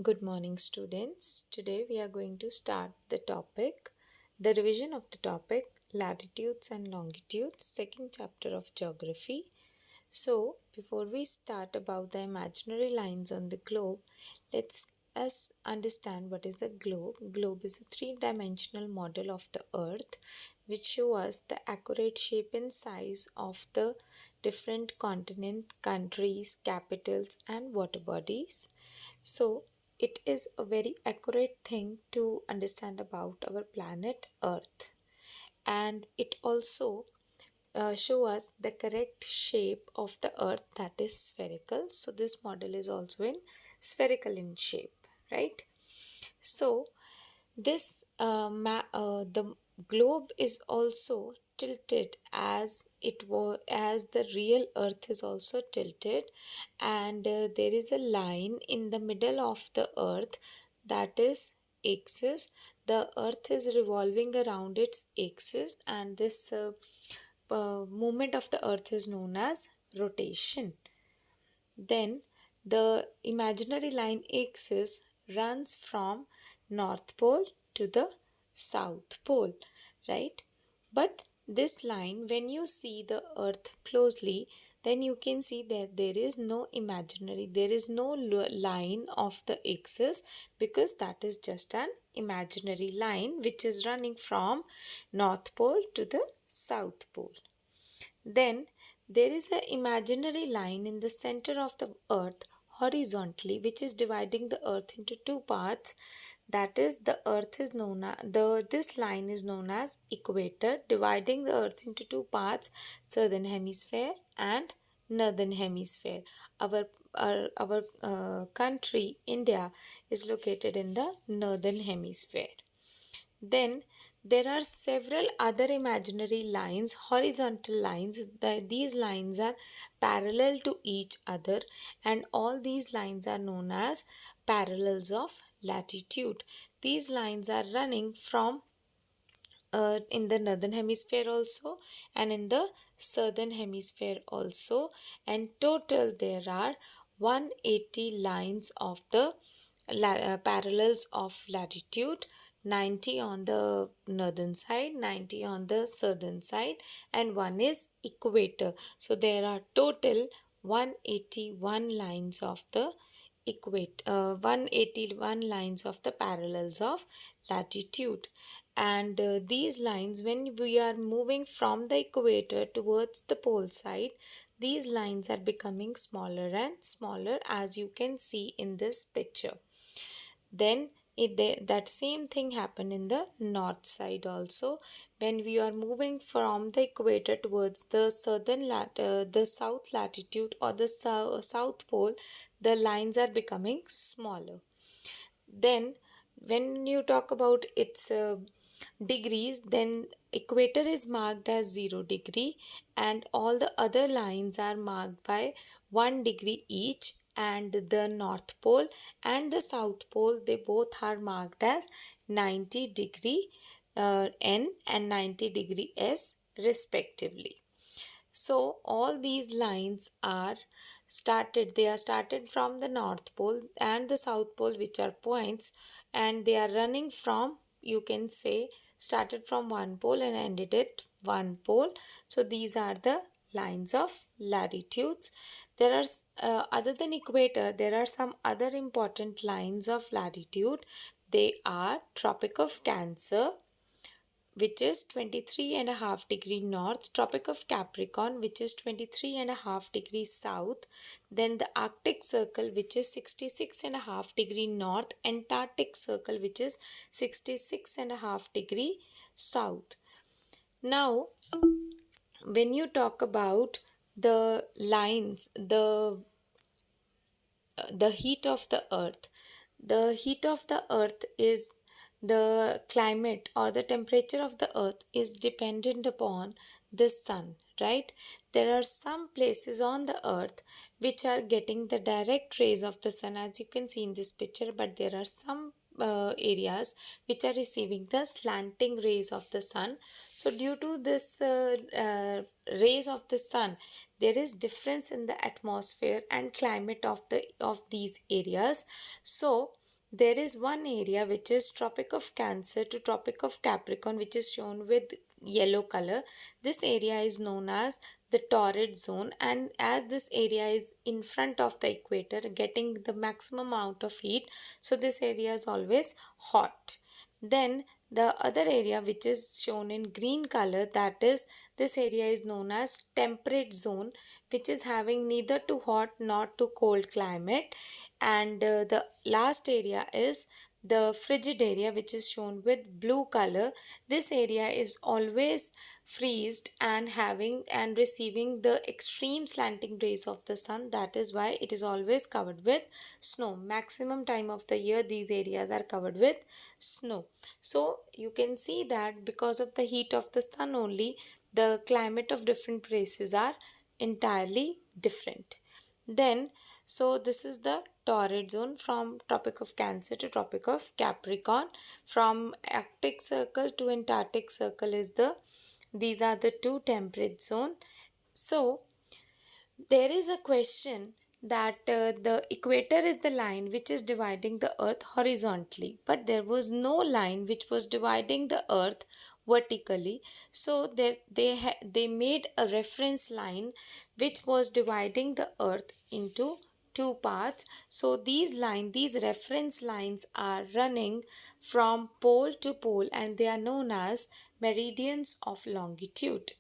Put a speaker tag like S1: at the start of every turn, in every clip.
S1: Good morning, students. Today we are going to start the revision of the topic latitudes and longitudes, second chapter of geography. So, before we start about the imaginary lines on the globe, let's us understand what is the globe. Globe is a three-dimensional model of the earth which show us the accurate shape and size of the different continent, countries, capitals and water bodies. So, it is a very accurate thing to understand about our planet Earth, and it also show us the correct shape of the earth, that is spherical. So this model is also in spherical in shape, right? So this the globe is also tilted as it was, as the real earth is also tilted, and there is a line in the middle of the earth, that is axis. The earth is revolving around its axis, and this movement of the earth is known as rotation. Then the imaginary line axis runs from north pole to the south pole, right? But this line, when you see the earth closely, then you can see that there is no imaginary, there is no line of the axis, because that is just an imaginary line which is running from north pole to the south pole. Then there is an imaginary line in the center of the earth horizontally, which is dividing the earth into two parts. That is, the earth is known as this line is known as equator, dividing the earth into two parts, southern hemisphere and northern hemisphere. Our country India is located in the northern hemisphere. Then there are several other imaginary lines, horizontal lines. These lines are parallel to each other, and all these lines are known as parallels of latitude. These lines are running from in the northern hemisphere also and in the southern hemisphere also, and total there are 180 lines of the parallels of latitude, 90 on the northern side, 90 on the southern side, and one is equator. So there are total 181 lines of the 181 lines of the parallels of latitude. And these lines, when we are moving from the equator towards the pole side, these lines are becoming smaller and smaller, as you can see in this picture. Then that same thing happened in the north side also. When we are moving from the equator towards the the south latitude or the south pole, the lines are becoming smaller. Then when you talk about its degrees, then equator is marked as 0 degree, and all the other lines are marked by 1 degree each, and the north pole and the south pole, they both are marked as 90 degree N and 90 degree S respectively. So all these lines are they are started from the north pole and the south pole, which are points, and they are running from, you can say, started from one pole and ended at one pole. So these are the lines of latitudes. There are other than equator, there are some other important lines of latitude. They are Tropic of Cancer, which is 23.5 degree north, Tropic of Capricorn, which is 23.5 degrees south, then the Arctic Circle, which is 66.5 degree north, Antarctic Circle, which is 66.5 degree south. Now, when you talk about the lines, the heat of the earth, the heat of the earth is, the climate or the temperature of the earth is dependent upon the sun, right? There are some places on the earth which are getting the direct rays of the sun, as you can see in this picture, but there are some areas which are receiving the slanting rays of the sun. So due to this rays of the sun, there is difference in the atmosphere and climate of these areas. So there is one area which is Tropic of Cancer to Tropic of Capricorn, which is shown with yellow color. This area is known as the torrid zone, and as this area is in front of the equator getting the maximum amount of heat, so this area is always hot. Then the other area which is shown in green color, that is, this area is known as temperate zone, which is having neither too hot nor too cold climate. And the last area is the frigid area, which is shown with blue color. This area is always freezed and having and receiving the extreme slanting rays of the sun. That is why it is always covered with snow. Maximum time of the year these areas are covered with snow. So you can see that because of the heat of the sun only, the climate of different places are entirely different. Then, so this is the torrid zone from Tropic of Cancer to Tropic of Capricorn. From Arctic Circle to Antarctic Circle is these are the two temperate zone. So there is a question that the equator is the line which is dividing the earth horizontally, but there was no line which was dividing the earth vertically. So they made a reference line which was dividing the earth into two parts. So these reference lines are running from pole to pole, and they are known as meridians of longitude.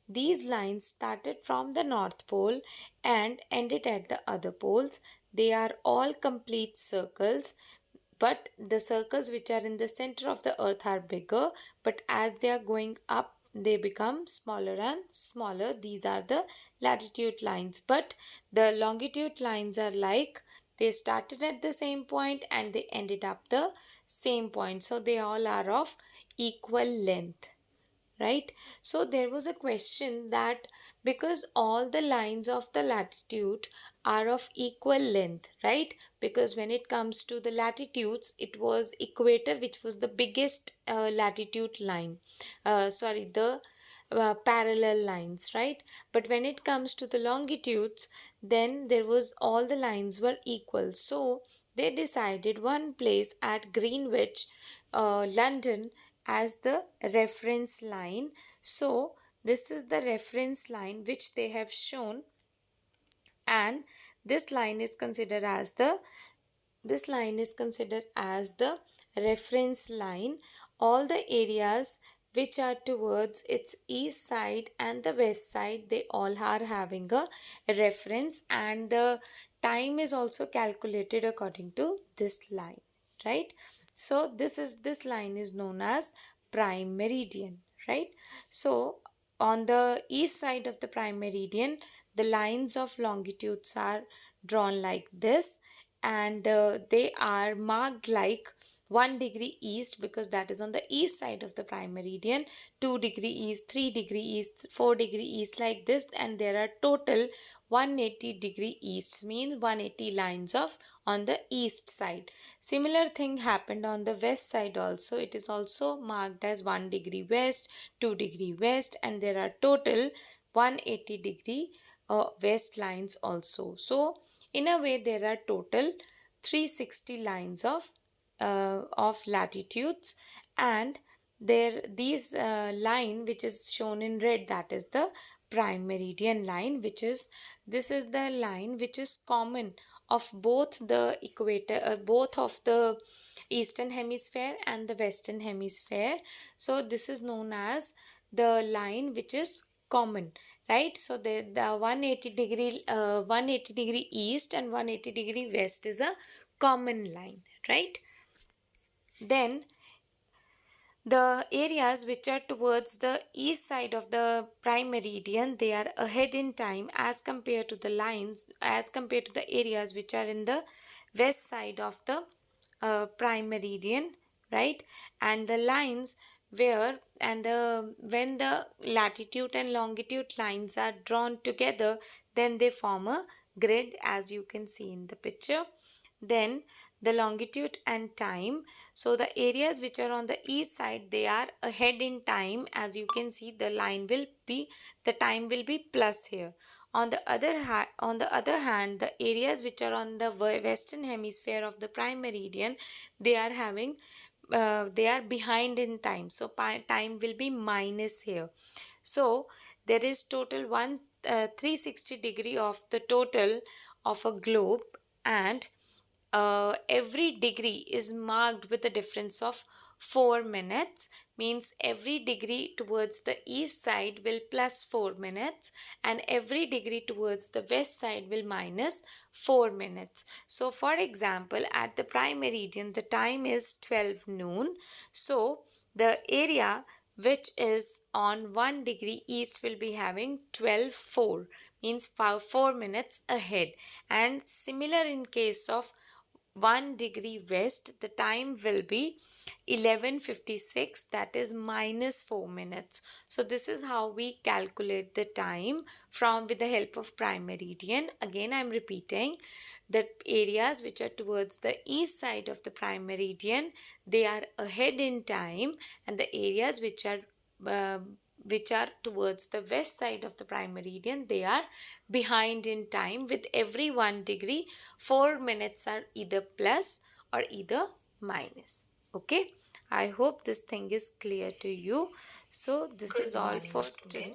S1: These lines started from the North Pole and ended at the other poles. They are all complete circles, but the circles which are in the center of the earth are bigger, but as they are going up, they become smaller and smaller. These are the latitude lines, but the longitude lines are like they started at the same point and they ended up the same point. So they all are of equal length, right? So there was a question that because all the lines of the latitude are of equal length, right? Because when it comes to the latitudes, it was equator which was the biggest latitude line, the parallel lines, right? But when it comes to the longitudes, then there was all the lines were equal. So they decided one place at Greenwich, London, as the reference line. So this is the reference line which they have shown, and this line is considered as the reference line. All the areas which are towards its east side and the west side, they all are having a reference, and the time is also calculated according to this line, right? So this line is known as prime meridian, right? So on the east side of the prime meridian, the lines of longitudes are drawn like this, and they are marked like 1 degree east because that is on the east side of the prime meridian, 2 degree east, 3 degree east, 4 degree east, like this, and there are total 180 degree east, means 180 lines of on the east side. Similar thing happened on the west side also. It is also marked as 1 degree west, 2 degree west, and there are total 180 degree west lines also. So in a way there are total 360 lines of latitudes, and there these line which is shown in red, that is the prime meridian line, which is this is the line which is common of both the equator, both of the eastern hemisphere and the western hemisphere. So this is known as the line which is common, right? So the 180 degree east and 180 degree west is a common line, right? Then the areas which are towards the east side of the prime meridian, they are ahead in time as compared to the areas which are in the west side of the prime meridian, right? And the lines where and the when the latitude and longitude lines are drawn together, then they form a grid as you can see in the picture. Then the longitude and time, so the areas which are on the east side, they are ahead in time. As you can see, the time will be plus here. On the other hand, the areas which are on the western hemisphere of the prime meridian, they are having they are behind in time, so time will be minus here. So there is total 360 degree of the total of a globe, and every degree is marked with a difference of 4 minutes, means every degree towards the east side will plus 4 minutes and every degree towards the west side will minus 4 minutes. So for example, at the prime meridian the time is 12 noon, so the area which is on 1 degree east will be having 12:04, means 4 minutes ahead. And similar in case of 1 degree west, the time will be 11:56, that is minus 4 minutes. So this is how we calculate the time from with the help of prime meridian. Again I am repeating, the areas which are towards the east side of the prime meridian, they are ahead in time, and the areas uh, which are towards the west side of the prime meridian, they are behind in time. With every 1 degree 4 minutes are either plus or either minus. Okay, I hope this thing is clear to you. So this is all for today.